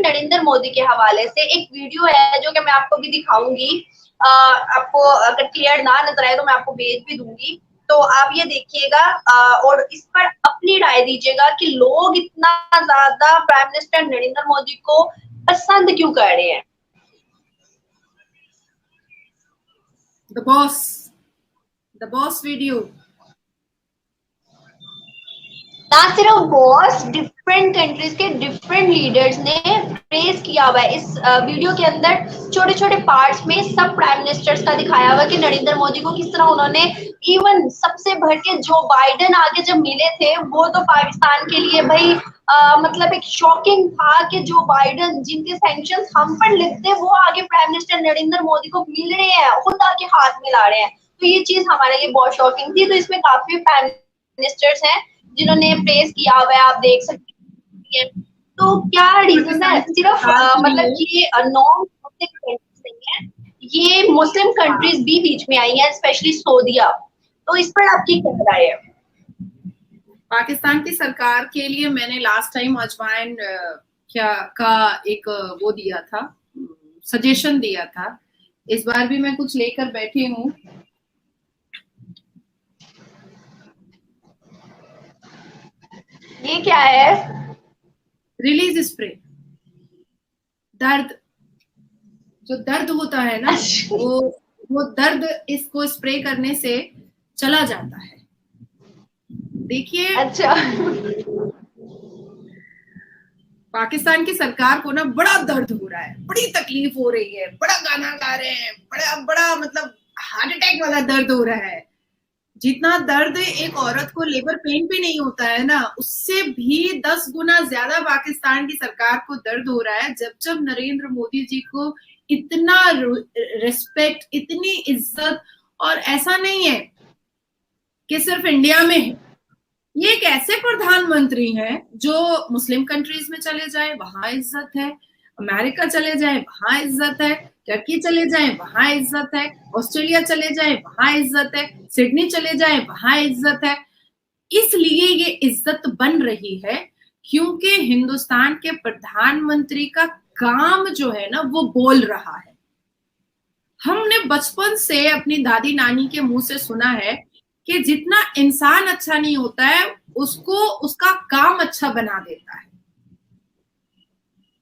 नरेंद्र मोदी के हवाले से एक वीडियो है जो कि मैं आपको भी दिखाऊंगी। आपको अगर क्लियर ना नजर आए तो मैं आपको भेज भी दूंगी, तो आप ये देखिएगा और इस पर अपनी राय दीजिएगा कि लोग इतना ज्यादा प्राइम मिनिस्टर नरेंद्र मोदी को पसंद क्यों कर रहे हैं। The boss video. ना सिर्फ बॉस, डिफरेंट कंट्रीज के डिफरेंट लीडर्स ने प्रेज किया हुआ है। इस वीडियो के अंदर छोटे छोटे पार्ट्स में सब प्राइम मिनिस्टर्स का दिखाया हुआ कि नरेंद्र मोदी को किस तरह उन्होंने, इवन सबसे बढ़ के जो बाइडेन आगे जब मिले थे वो तो पाकिस्तान के लिए भाई मतलब एक शॉकिंग था कि जो बाइडेन जिनके सैंक्शंस हम पर लिखते वो आगे प्राइम मिनिस्टर नरेंद्र मोदी को मिल रहे हैं, खुद आके हाथ मिला रहे हैं। तो ये चीज हमारे लिए बहुत शॉकिंग थी। तो इसमें काफी प्राइम मिनिस्टर्स हैं जिन्होंने प्रेस किया हुआ है, आप देख सकते हैं। तो क्या रीजन है, सिर्फ मतलब ये नॉन मुस्लिम कंट्रीज नहीं है, ये मुस्लिम कंट्रीज भी बीच में आई है, स्पेशली सऊदीया। तो इस पर आपकी क्या राय है? पाकिस्तान की सरकार के लिए मैंने लास्ट टाइम अजवाइन क्या का एक वो दिया था, सजेशन दिया था। इस बार भी मैं कुछ लेकर बैठी हूँ। ये क्या है? Release spray. दर्द, जो दर्द होता है ना, वो दर्द इसको स्प्रे करने से चला जाता है। देखिए, अच्छा, पाकिस्तान की सरकार को ना बड़ा दर्द हो रहा है, बड़ी तकलीफ हो रही है, बड़ा गाना गा रहे हैं, बड़ा बड़ा मतलब हार्ट अटैक वाला दर्द हो रहा है। जितना दर्द एक औरत को लेबर पेन पे नहीं होता है ना, उससे भी 10 गुना ज्यादा पाकिस्तान की सरकार को दर्द हो रहा है जब नरेंद्र मोदी जी को इतना रिस्पेक्ट, इतनी इज्जत। और ऐसा नहीं है कि सिर्फ इंडिया में है, ये एक ऐसे प्रधानमंत्री हैं जो मुस्लिम कंट्रीज में चले जाए वहां इज्जत है, अमेरिका चले जाए वहां इज्जत है, टर्की चले जाए वहां इज्जत है, ऑस्ट्रेलिया चले जाए वहां इज्जत है, सिडनी चले जाए वहां इज्जत है। इसलिए ये इज्जत बन रही है क्योंकि हिंदुस्तान के प्रधानमंत्री का काम जो है ना वो बोल रहा है। हमने बचपन से अपनी दादी नानी के मुंह से सुना है कि जितना इंसान अच्छा नहीं होता है उसको उसका काम अच्छा बना देता है।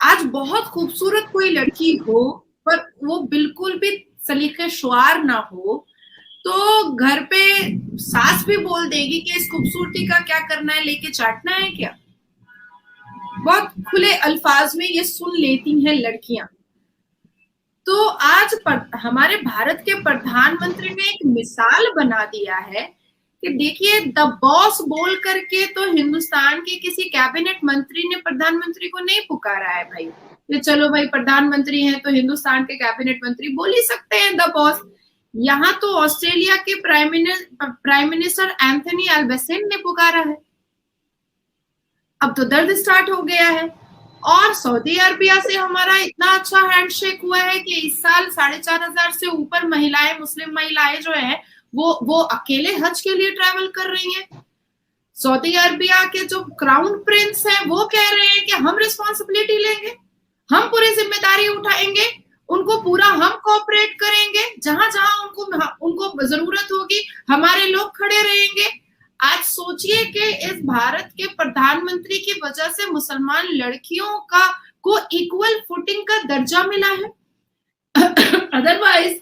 आज बहुत खूबसूरत कोई लड़की हो पर वो बिल्कुल भी सलीके-शुआर ना हो तो घर पे सास भी बोल देगी कि इस खूबसूरती का क्या करना है, लेके चाटना है क्या। बहुत खुले अल्फाज में ये सुन लेती हैं लड़कियां। तो आज हमारे भारत के प्रधानमंत्री ने एक मिसाल बना दिया है कि देखिए, द बॉस बोल करके तो हिंदुस्तान के किसी कैबिनेट मंत्री ने प्रधानमंत्री को नहीं पुकारा है भाई, ये चलो भाई प्रधानमंत्री हैं तो हिंदुस्तान के कैबिनेट मंत्री बोल ही सकते हैं द बॉस। यहाँ तो ऑस्ट्रेलिया के प्राइम मिनिस्टर एंथनी अल्बेसिन ने पुकारा है। अब तो दर्द स्टार्ट हो गया है। और सऊदी अरबिया से हमारा इतना अच्छा हैंडशेक हुआ है कि इस साल 4,500 से ऊपर महिलाएं, मुस्लिम महिलाएं जो है वो अकेले हज के लिए ट्रैवल कर रही हैं। सऊदी अरबिया के जो क्राउन प्रिंस हैं वो कह रहे हैं कि हम रिस्पॉन्सिबिलिटी लेंगे, हम पूरी जिम्मेदारी उठाएंगे, उनको पूरा हम कोऑपरेट करेंगे, जहां जहां उनको जरूरत होगी हमारे लोग खड़े रहेंगे। आज सोचिए कि इस भारत के प्रधानमंत्री की वजह से मुसलमान लड़कियों को इक्वल फुटिंग का दर्जा मिला है। अदरवाइज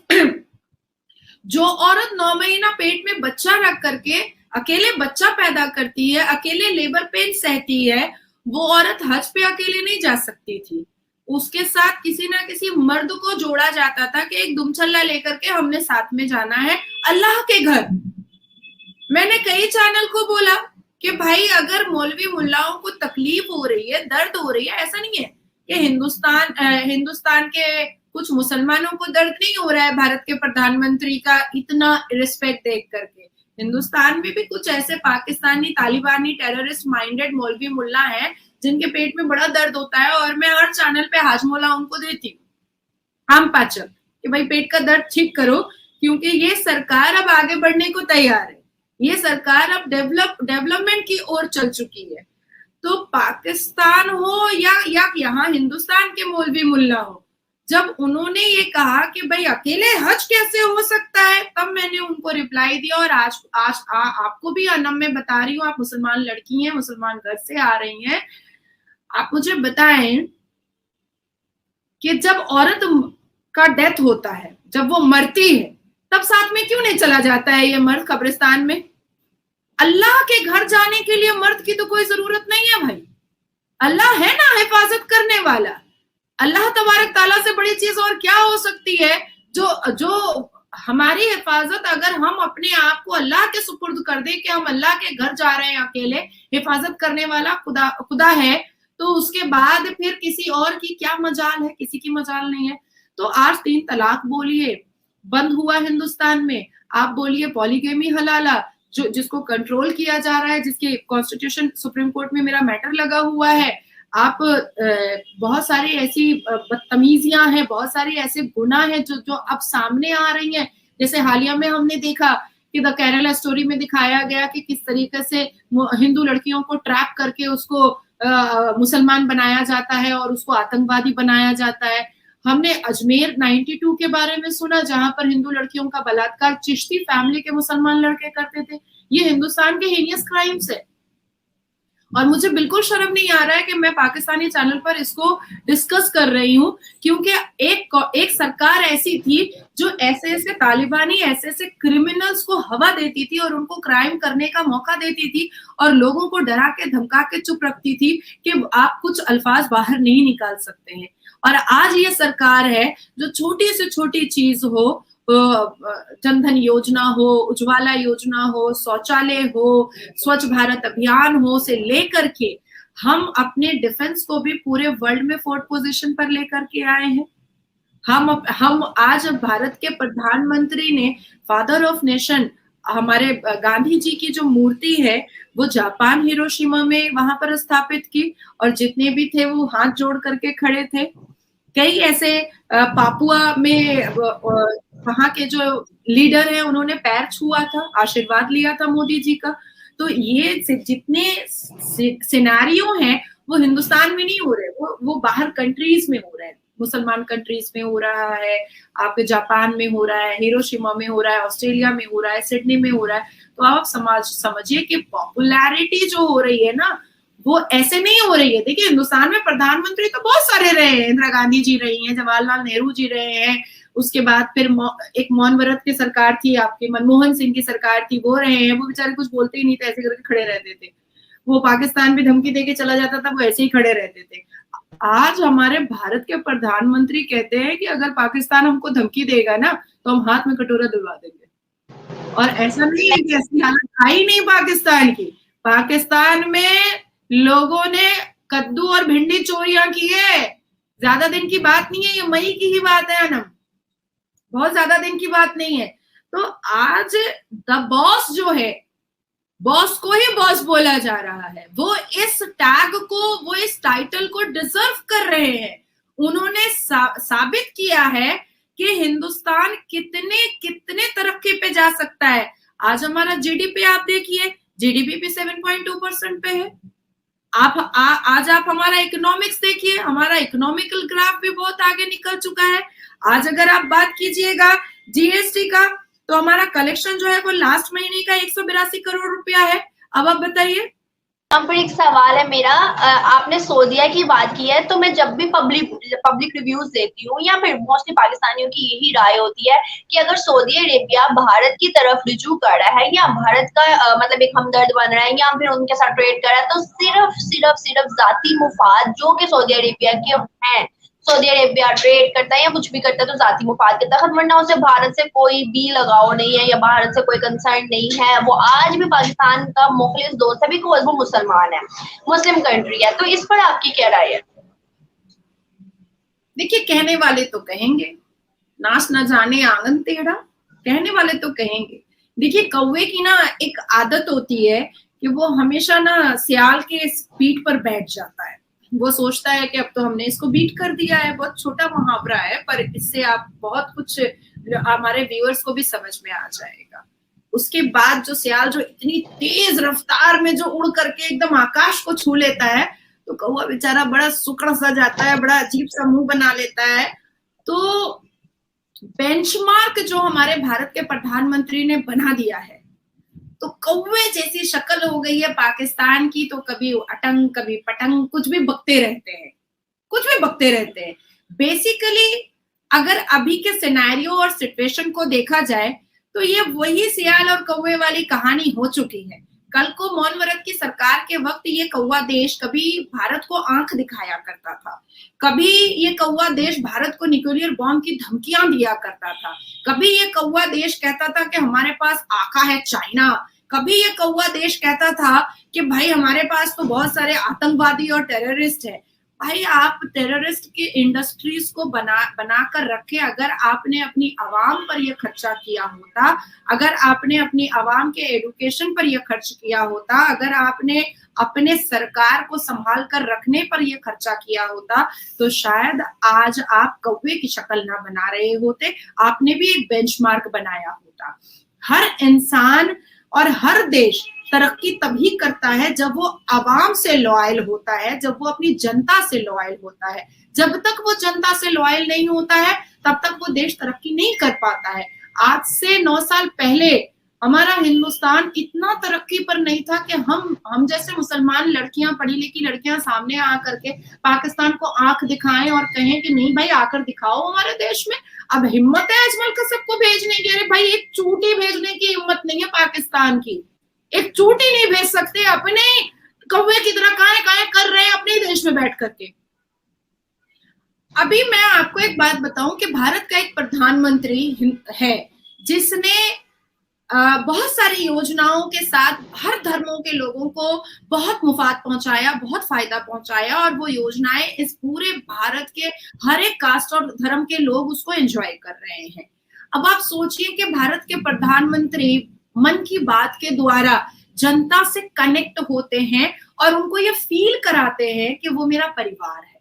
जो औरत 9 महीना पेट में बच्चा रख करके अकेले बच्चा पैदा करती है, अकेले लेबर पेन सहती है, वो औरत हज पे अकेले नहीं जा सकती थी। उसके साथ किसी ना किसी मर्द को जोड़ा जाता था कि एक दुमछल्ला लेकर के हमने साथ में जाना है अल्लाह के घर। मैंने कई चैनल को बोला कि भाई अगर मौलवी मुल्लाओं को तकलीफ हो रही है, दर्द हो रही है, ऐसा नहीं है कि हिंदुस्तान के कुछ मुसलमानों को दर्द नहीं हो रहा है भारत के प्रधानमंत्री का इतना रिस्पेक्ट देख करके। हिंदुस्तान में भी कुछ ऐसे पाकिस्तानी तालिबानी टेररिस्ट माइंडेड मौलवी मुल्ला हैं जिनके पेट में बड़ा दर्द होता है और मैं हर चैनल पे हाजमोला उनको देती हूँ आम पाचक कि भाई पेट का दर्द ठीक करो, क्योंकि ये सरकार अब आगे बढ़ने को तैयार है। ये सरकार अब डेवलपमेंट की ओर चल चुकी है। तो पाकिस्तान हो या यहाँ हिंदुस्तान के मौलवी मुल्ला हो, जब उन्होंने ये कहा कि भाई अकेले हज कैसे हो सकता है, तब मैंने उनको रिप्लाई दिया। और आज आपको भी अनम में बता रही हूँ, आप मुसलमान लड़की हैं, मुसलमान घर से आ रही हैं, आप मुझे बताएं कि जब औरत का डेथ होता है, जब वो मरती है, तब साथ में क्यों नहीं चला जाता है ये मर्द कब्रिस्तान में? अल्लाह के घर जाने के लिए मर्द की तो कोई जरूरत नहीं है भाई, अल्लाह है ना हिफाजत करने वाला। अल्लाह तबारक ताला से बड़ी चीज और क्या हो सकती है? जो हमारी हिफाजत अगर हम अपने आप को अल्लाह के सुपुर्द कर दे कि हम अल्लाह के घर जा रहे हैं, अकेले हिफाजत करने वाला खुदा है, तो उसके बाद फिर किसी और की क्या मजाल है? किसी की मजाल नहीं है। तो आज 3 तलाक बोलिए बंद हुआ हिंदुस्तान में, आप बोलिए पॉलीगेमी हलाला जो जिसको कंट्रोल किया जा रहा है, जिसके कॉन्स्टिट्यूशन सुप्रीम कोर्ट में मेरा मैटर लगा हुआ है। आप बहुत सारी ऐसी बदतमीजियां हैं, बहुत सारी ऐसे गुनाह हैं जो अब सामने आ रही हैं। जैसे हालिया में हमने देखा कि द केरला स्टोरी में दिखाया गया कि किस तरीके से हिंदू लड़कियों को ट्रैप करके उसको मुसलमान बनाया जाता है और उसको आतंकवादी बनाया जाता है। हमने अजमेर 92 के बारे में सुना, जहां पर हिंदू लड़कियों का बलात्कार चिश्ती फैमिली के मुसलमान लड़के करते थे। ये हिंदुस्तान के हीनियस क्राइम्स है और मुझे बिल्कुल शर्म नहीं आ रहा है कि मैं पाकिस्तानी चैनल पर इसको डिस्कस कर रही हूँ, क्योंकि एक सरकार ऐसी थी जो ऐसे ऐसे तालिबानी, ऐसे ऐसे क्रिमिनल्स को हवा देती थी और उनको क्राइम करने का मौका देती थी और लोगों को डरा के धमका के चुप रखती थी कि आप कुछ अल्फाज बाहर नहीं निकाल सकते हैं। और आज ये सरकार है जो छोटी से छोटी चीज हो, जनधन योजना हो, उज्ज्वला योजना हो, शौचालय हो, स्वच्छ भारत अभियान हो से लेकर के हम अपने डिफेंस को भी पूरे वर्ल्ड में 4th पोजीशन पर लेकर के आए हैं। हम आज भारत के प्रधानमंत्री ने फादर ऑफ नेशन हमारे गांधी जी की जो मूर्ति है वो जापान हिरोशिमा में वहां पर स्थापित की और जितने भी थे वो हाथ जोड़ करके खड़े थे। कई ऐसे पापुआ में वहां के जो लीडर हैं उन्होंने पैर छुआ था, आशीर्वाद लिया था मोदी जी का। तो ये जितने सिनेरियो हैं वो हिंदुस्तान में नहीं हो रहे, वो बाहर कंट्रीज में हो रहे हैं, मुसलमान कंट्रीज में हो रहा है, आपके जापान में हो रहा है, हिरोशिमा में हो रहा है, ऑस्ट्रेलिया में हो रहा है, सिडनी में हो रहा है। तो आप समझिए कि पॉपुलैरिटी जो हो रही है ना वो ऐसे नहीं हो रही है। देखिए हिंदुस्तान में प्रधानमंत्री तो बहुत सारे रहे हैं, इंदिरा गांधी जी रही हैं, जवाहरलाल नेहरू जी रहे हैं, उसके बाद फिर एक मौन व्रत की सरकार थी, आपके मनमोहन सिंह की सरकार थी, वो रहे हैं, वो बेचारे कुछ बोलते ही नहीं थे, ऐसे करके खड़े रहते थे। वो पाकिस्तान भी धमकी देके चला जाता था, वो ऐसे ही खड़े रहते थे। आज हमारे भारत के प्रधानमंत्री कहते हैं कि अगर पाकिस्तान हमको धमकी देगा ना तो हम हाथ में कटोरा दिलवा देंगे। और ऐसा नहीं है कि ऐसी हालत आई नहीं पाकिस्तान की। पाकिस्तान में लोगों ने कद्दू और भिंडी चोरियां की है, ज्यादा दिन की बात नहीं है, ये मई की ही बात है अनम, बहुत ज्यादा दिन की बात नहीं है। तो आज द बॉस जो है, बॉस को ही बॉस बोला जा रहा है, वो इस टैग को, वो इस टाइटल को डिजर्व कर रहे हैं। उन्होंने साबित किया है कि हिंदुस्तान कितने कितने तरक्की पे जा सकता है। आज हमारा जीडीपी आप देखिए, जीडीपी भी 7.2% पे है। आज आप हमारा इकोनॉमिक्स देखिए, हमारा इकोनॉमिकल ग्राफ भी बहुत आगे निकल चुका है। आज अगर आप बात कीजिएगा जीएसटी का, तो हमारा कलेक्शन जो है वो लास्ट महीने का 182 करोड़ रुपया है। अब आप बताइए। यहाँ पर एक सवाल है मेरा, आपने सऊदीया की बात की है, तो मैं जब भी पब्लिक रिव्यूज देती हूँ या फिर मोस्टली पाकिस्तानियों की यही राय होती है कि अगर सऊदी अरेबिया भारत की तरफ रुजू कर रहा है या भारत का मतलब एक हमदर्द बन रहा है या फिर उनके साथ ट्रेड कर रहा है, तो सिर्फ जाती मुफाद जो कि सऊदी अरेबिया के हैं, सऊदी अरेबिया ट्रेड करता है या कुछ भी करता है तो जाती मुफाद के तहत, वरना उसे भारत से कोई भी लगाव नहीं है या भारत से कोई कंसर्न नहीं है। वो आज भी पाकिस्तान का मुखलिस दोस्त है, बिकॉज वो मुसलमान है, मुस्लिम कंट्री है। तो इस पर आपकी क्या राय है? देखिए कहने वाले तो कहेंगे, नाच न जाने आंगन टेढ़ा, कहने वाले तो कहेंगे। देखिए कौवे की ना एक आदत होती है कि वो हमेशा ना सियाल के पीठ पर बैठ जाता है, वो सोचता है कि अब तो हमने इसको बीट कर दिया है। बहुत छोटा मुहावरा है पर इससे आप बहुत कुछ हमारे व्यूअर्स को भी समझ में आ जाएगा। उसके बाद जो सियाल जो इतनी तेज रफ्तार में जो उड़ करके एकदम आकाश को छू लेता है, तो कौवा बेचारा बड़ा सुकड़ सा जाता है, बड़ा अजीब सा मुंह बना लेता है। तो बेंचमार्क जो हमारे भारत के प्रधानमंत्री ने बना दिया है, तो कौवे जैसी शक्ल हो गई है पाकिस्तान की, तो कभी अटंग कभी पटंग कुछ भी बकते रहते हैं, कुछ भी बकते रहते हैं। बेसिकली अगर अभी के सिनेरियो और सिचुएशन को देखा जाए तो ये वही सियाल और कौवे वाली कहानी हो चुकी है। कल को मौन व्रत की सरकार के वक्त ये कौवा देश कभी भारत को आंख दिखाया करता था, कभी ये कौवा देश भारत को न्यूक्लियर बॉम्ब की धमकियां दिया करता था, कभी ये कौवा देश कहता था कि हमारे पास आका है चाइना, कभी ये कौवा देश कहता था कि भाई हमारे पास तो बहुत सारे आतंकवादी और टेररिस्ट है। भाई आप टेररिस्ट की इंडस्ट्रीज को बना कर रखे, अगर आपने अपनी आवाम पर यह खर्चा किया होता, अगर आपने अपनी आवाम के एजुकेशन पर यह खर्च किया होता, अगर आपने अपने सरकार को संभाल कर रखने पर यह खर्चा किया होता, तो शायद आज आप कौवे की शक्ल ना बना रहे होते, आपने भी एक बेंचमार्क बनाया होता। हर इंसान और हर देश तरक्की तभी करता है जब वो आवाम से लॉयल होता है, जब वो अपनी जनता से लॉयल होता है। जब तक वो जनता से लॉयल नहीं होता है तब तक वो देश तरक्की नहीं कर पाता है। आज से 9 साल पहले हमारा हिंदुस्तान इतना तरक्की पर नहीं था कि हम जैसे मुसलमान लड़कियां, पढ़ी लिखी लड़कियां सामने आकर के पाकिस्तान को आंख दिखाएं और कहें कि नहीं भाई आकर दिखाओ हमारे देश में। अब हिम्मत है अजमल का सबको भेजने की, अरे भाई एक चूटी भेजने की हिम्मत नहीं है पाकिस्तान की, एक चूटी नहीं भेज सकते, अपने कौवे की तरह काहे कर रहे हैं अपने देश में बैठ करके। अभी मैं आपको एक बात बताऊं कि भारत का एक प्रधानमंत्री है जिसने बहुत सारी योजनाओं के साथ हर धर्मों के लोगों को बहुत मुफाद पहुंचाया, बहुत फायदा पहुंचाया, और वो योजनाएं इस पूरे भारत के हर एक कास्ट और धर्म के लोग उसको एंजॉय कर रहे हैं। अब आप सोचिए कि भारत के प्रधानमंत्री मन की बात के द्वारा जनता से कनेक्ट होते हैं और उनको ये फील कराते हैं कि वो मेरा परिवार है।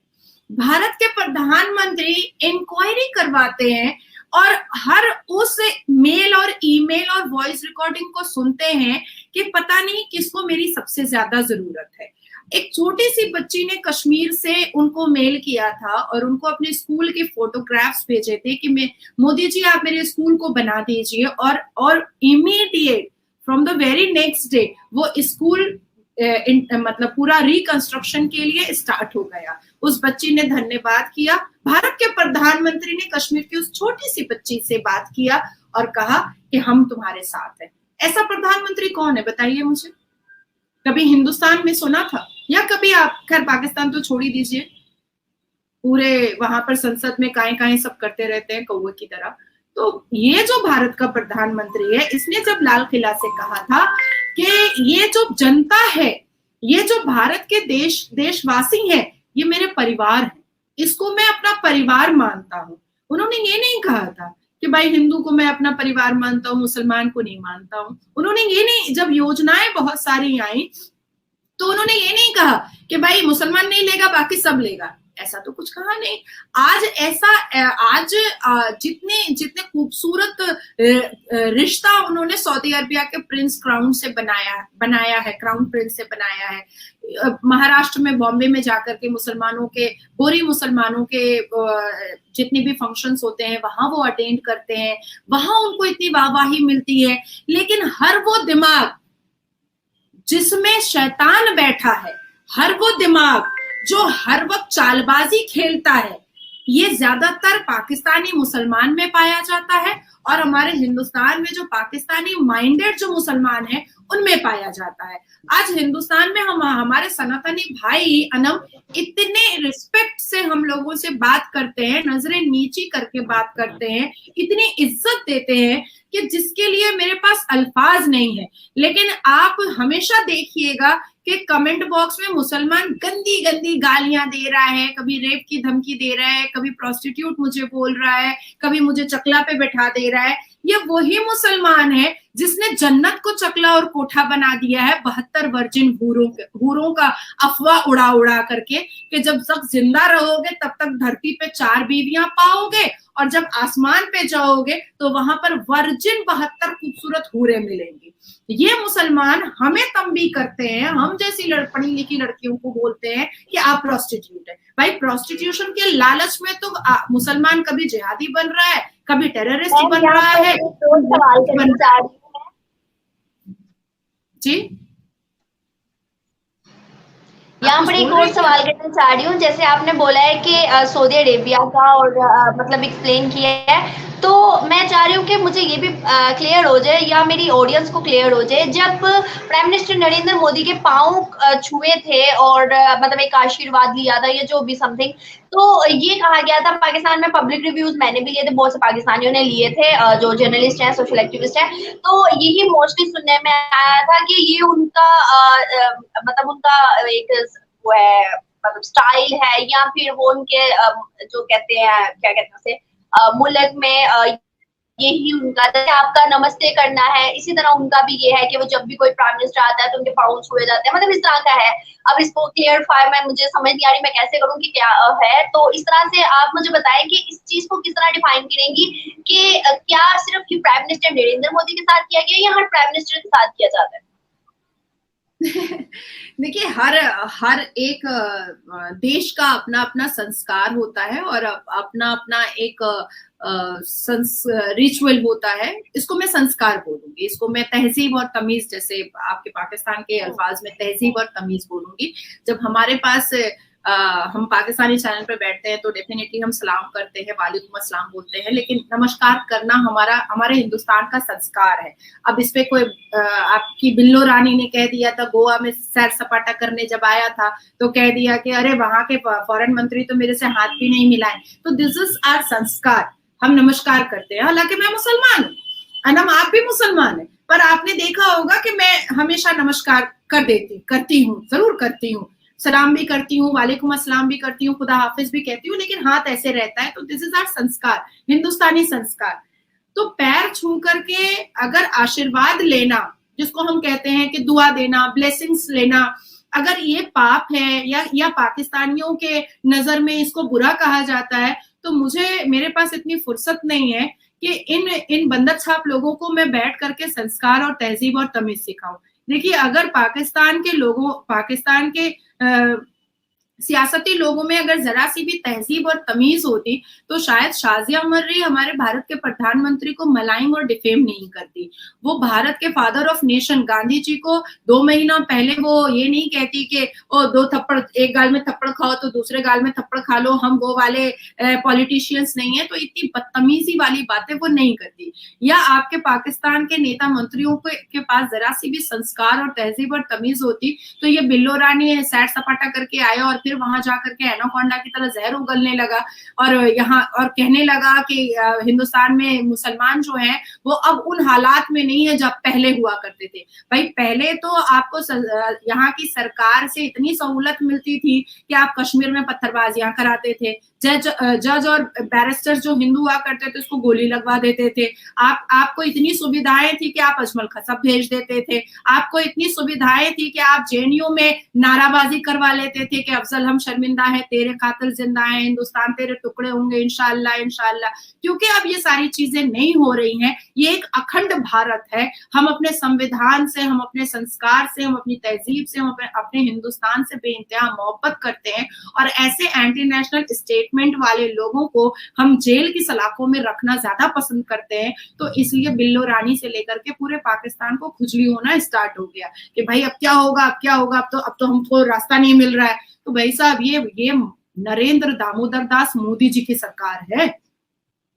भारत के प्रधानमंत्री इंक्वायरी करवाते हैं और हर उस मेल और ईमेल और वॉइस रिकॉर्डिंग को सुनते हैं कि पता नहीं किसको मेरी सबसे ज्यादा जरूरत है। एक छोटी सी बच्ची ने कश्मीर से उनको मेल किया था और उनको अपने स्कूल के फोटोग्राफ्स भेजे थे कि मैं मोदी जी आप मेरे स्कूल को बना दीजिए, और immediate from the very next day वो स्कूल मतलब पूरा रिकंस्ट्रक्शन के लिए स्टार्ट हो गया। उस बच्ची ने धन्यवाद किया, भारत के प्रधानमंत्री ने कश्मीर की उस छोटी सी बच्ची से बात किया और कहा कि हम तुम्हारे साथ हैं। ऐसा प्रधानमंत्री कौन है बताइए मुझे? कभी हिंदुस्तान में सुना था? या कभी आप, खैर पाकिस्तान तो छोड़ ही दीजिए, पूरे वहां पर संसद में काहे सब करते रहते हैं कौवे की तरह। तो ये जो भारत का प्रधानमंत्री है, इसने जब लाल किला से कहा था कि ये जो जनता है, ये जो भारत के देशवासी हैं, ये मेरे परिवार है, इसको मैं अपना परिवार मानता हूँ। उन्होंने ये नहीं कहा था कि भाई हिंदू को मैं अपना परिवार मानता हूँ, मुसलमान को नहीं मानता हूँ। उन्होंने ये नहीं, जब योजनाएं बहुत सारी आई तो उन्होंने ये नहीं कहा कि भाई मुसलमान नहीं लेगा बाकी सब लेगा, ऐसा तो कुछ कहा नहीं। आज जितने खूबसूरत रिश्ता उन्होंने सऊदी अरबिया के प्रिंस क्राउन से बनाया है, क्राउन प्रिंस से बनाया है। महाराष्ट्र में, बॉम्बे में जाकर के मुसलमानों के, गोरी मुसलमानों के जितने भी फंक्शंस होते हैं वहां वो अटेंड करते हैं, वहां उनको इतनी वाहवाही मिलती है। लेकिन हर वो दिमाग जिसमें शैतान बैठा है, हर वो दिमाग जो हर वक्त चालबाजी खेलता है, ये ज्यादातर पाकिस्तानी मुसलमान में पाया जाता है और हमारे हिंदुस्तान में जो पाकिस्तानी माइंडेड जो मुसलमान है उनमें पाया जाता है। आज हिंदुस्तान में हमारे सनातनी भाई अनम इतने रिस्पेक्ट से हम लोगों से बात करते हैं, नजरें नीची करके बात करते हैं, इतनी इज्जत देते हैं कि जिसके लिए मेरे पास अल्फाज नहीं है। लेकिन आप हमेशा देखिएगा कि कमेंट बॉक्स में मुसलमान गंदी गंदी गालियां दे रहा है, कभी रेप की धमकी दे रहा है, कभी प्रोस्टिट्यूट मुझे बोल रहा है, कभी मुझे चकला पे बैठा दे रहा है। ये वही मुसलमान है जिसने जन्नत को चकला और कोठा बना दिया है 72 वर्जिन हूरों का अफवाह उड़ा उड़ा करके, कि जब तक जिंदा रहोगे तब तक धरती पे 4 बीवियां पाओगे और जब आसमान पे जाओगे तो वहां पर वर्जिन 72 खूबसूरत हूरें मिलेंगी। ये मुसलमान हमें तंबी करते हैं, हम जैसी पढ़ी लिखी लड़कियों को बोलते हैं कि आप प्रोस्टिट्यूट है। भाई प्रोस्टिट्यूशन के लालच में तो मुसलमान कभी जिहादी बन रहा है, कभी टेररिस्ट बन रहा है। सवाल करना चाह रही हूँ जी, यहाँ पर एक और सवाल करना चाह रही हूँ। जैसे आपने बोला है कि सऊदी अरेबिया का और मतलब एक्सप्लेन किया है, तो मैं चाह रही हूँ कि मुझे ये भी क्लियर हो जाए या मेरी ऑडियंस को क्लियर हो जाए, जब प्राइम मिनिस्टर नरेंद्र मोदी के पांव छुए थे और मतलब एक आशीर्वाद लिया था या जो भी समथिंग, तो ये कहा गया था पाकिस्तान में, पब्लिक रिव्यूज मैंने भी लिए थे, बहुत से पाकिस्तानियों ने लिए थे जो जर्नलिस्ट हैं, सोशल एक्टिविस्ट हैं, तो यही मोस्टली सुनने में आया था कि ये उनका मतलब उनका एक वो है, मतलब स्टाइल है, या फिर वो उनके जो कहते हैं, क्या कहते हैं उसे, मुल्क में यही उनका आपका नमस्ते करना है। इसी तरह उनका भी ये है कि वो जब भी कोई प्राइम मिनिस्टर आता है तो उनके पाँव छुए जाते हैं, मतलब इस तरह का है। अब इसको क्लियरफाई मैं मुझे समझ नहीं आ रही मैं कैसे करूं कि क्या है, तो इस तरह से आप मुझे बताएं कि इस चीज को किस तरह डिफाइन करेंगी कि क्या सिर्फ ये प्राइम मिनिस्टर नरेंद्र मोदी के साथ किया गया या हर प्राइम मिनिस्टर के साथ किया जाता है? देखिए, हर एक देश का अपना अपना संस्कार होता है और अपना अपना एक रिचुअल होता है। इसको मैं संस्कार बोलूंगी, इसको मैं तहजीब और तमीज, जैसे आपके पाकिस्तान के अल्फाज में तहजीब और तमीज बोलूंगी। जब हमारे पास हम पाकिस्तानी चैनल पर बैठते हैं तो डेफिनेटली हम सलाम करते हैं, वालेकुम अस्सलाम बोलते हैं, लेकिन नमस्कार करना हमारे हिंदुस्तान का संस्कार है। अब इस पे कोई आपकी बिल्लो रानी ने कह दिया था, गोवा में सैर सपाटा करने जब आया था तो कह दिया कि अरे वहां के फॉरेन मंत्री तो मेरे से हाथ भी नहीं मिलाए। तो दिस इज आवर संस्कार, हम नमस्कार करते हैं। हालांकि मैं मुसलमान हूँ, अनम आप भी मुसलमान है, पर आपने देखा होगा कि मैं हमेशा नमस्कार करती हूँ, जरूर करती हूँ, सलाम भी करती हूँ, वालेकुम अस्सलाम भी करती हूँ, खुदा हाफिज भी कहती हूँ, लेकिन हाथ ऐसे रहता है। तो दिस इज आवर संस्कार, हिंदुस्तानी संस्कार। तो पैर छू करके अगर आशीर्वाद लेना, जिसको हम कहते हैं कि दुआ देना, ब्लेसिंग्स लेना, अगर ये पाप है या पाकिस्तानियों के नजर में इसको बुरा कहा जाता है, तो मेरे पास इतनी फुर्सत नहीं है कि इन बंदर छाप लोगों को मैं बैठ करके संस्कार और तहजीब और तमीज सिखाऊं। देखिए, अगर पाकिस्तान के सियासती लोगों में अगर जरा सी भी तहजीब और तमीज होती तो शायद शाजिया मर्री हमारे भारत के प्रधानमंत्री को मलाइंग और डिफेम नहीं करती। वो भारत के father of nation Gandhi ji को 2 महीना पहले वो ये नहीं कहती कि ओ 2 थप्पड़, एक गाल में थप्पड़ खाओ तो दूसरे गाल में थप्पड़ खा लो, हम वो वाले पॉलिटिशियंस नहीं है। तो इतनी बदतमीजी वाली बातें वो नहीं करती। या आपके पाकिस्तान के नेता मंत्रियों के पास जरा सी भी संस्कार और तहजीब और तमीज होती तो ये बिल्लो रानी सैर सपाटा करके आया और फिर वहां जाकर के एनाकोंडा की तरह जहर उगलने लगा और कहने लगा कि हिंदुस्तान में मुसलमान जो हैं वो अब उन हालात में नहीं है जब पहले हुआ करते थे। भाई पहले तो आपको यहाँ की सरकार से इतनी सहूलत मिलती थी कि आप कश्मीर में पत्थरबाजियां कराते थे, जज और बैरिस्टर्स जो हिंदू हुआ करते थे उसको गोली लगवा देते थे, आपको इतनी सुविधाएं थी कि आप अजमल खसब भेज देते थे, आपको इतनी सुविधाएं थी कि आप जेएनयू में नाराबाजी करवा लेते थे कि अफजल हम शर्मिंदा है, तेरे खातिर जिंदा है, हिंदुस्तान तेरे टुकड़े होंगे इंशाअल्लाह इंशाअल्लाह। क्योंकि अब ये सारी चीजें नहीं हो रही हैं। ये एक अखंड भारत है। हम अपने संविधान से, हम अपने संस्कार से, हम अपनी तहजीब से, हम अपने हिंदुस्तान से बेइंतहा मोहब्बत करते हैं और ऐसे एंटी नेशनल स्टेटमेंट वाले लोगों को हम जेल की सलाखों में रखना ज्यादा पसंद करते हैं। तो इसलिए बिल्लो रानी से लेकर के पूरे पाकिस्तान को खुजली होना स्टार्ट हो गया कि भाई अब क्या होगा, अब तो हमको रास्ता नहीं मिल रहा है। तो भाई साहब, ये नरेंद्र दामोदर दास मोदी जी की सरकार है।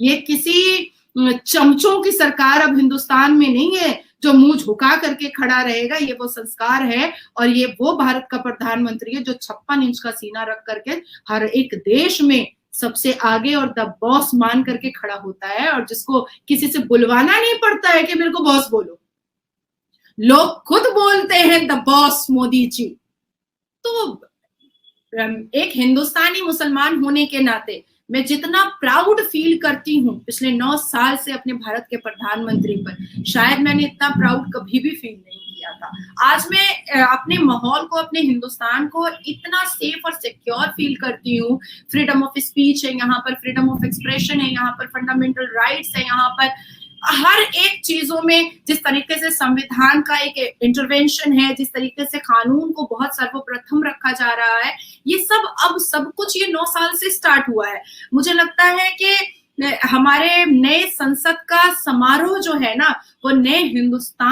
ये किसी चमचों की सरकार अब हिंदुस्तान में नहीं है जो मुंह झुका करके खड़ा रहेगा। ये वो संस्कार है और ये वो भारत का प्रधानमंत्री है जो 56 इंच का सीना रख करके हर एक देश में सबसे आगे और द बॉस मान करके खड़ा होता है और जिसको किसी से बुलवाना नहीं पड़ता है कि मेरे को बॉस बोलो। लोग खुद बोलते हैं द बॉस मोदी जी। तो एक हिंदुस्तानी मुसलमान होने के नाते मैं जितना प्राउड फील करती हूँ पिछले 9 साल से अपने भारत के प्रधानमंत्री पर, शायद मैंने इतना प्राउड कभी भी फील नहीं किया था। आज मैं अपने माहौल को, अपने हिंदुस्तान को इतना सेफ और सिक्योर फील करती हूँ। फ्रीडम ऑफ स्पीच है यहाँ पर, फ्रीडम ऑफ एक्सप्रेशन है यहाँ पर, फंडामेंटल राइट्स है यहाँ पर, हर एक चीजों में जिस तरीके से संविधान का एक इंटरवेंशन है, जिस तरीके से कानून को बहुत सर्वप्रथम रखा जा रहा है, ये सब कुछ ये 9 साल से स्टार्ट हुआ है। मुझे लगता है कि हमारे नए संसद का समारोह जो है ना, वो नए हिंदुस्तान